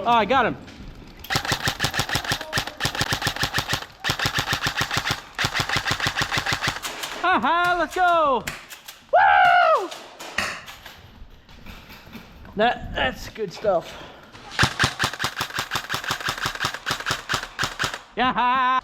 Oh, I got him. Haha, let's go. Woo! That's good stuff. Yeah.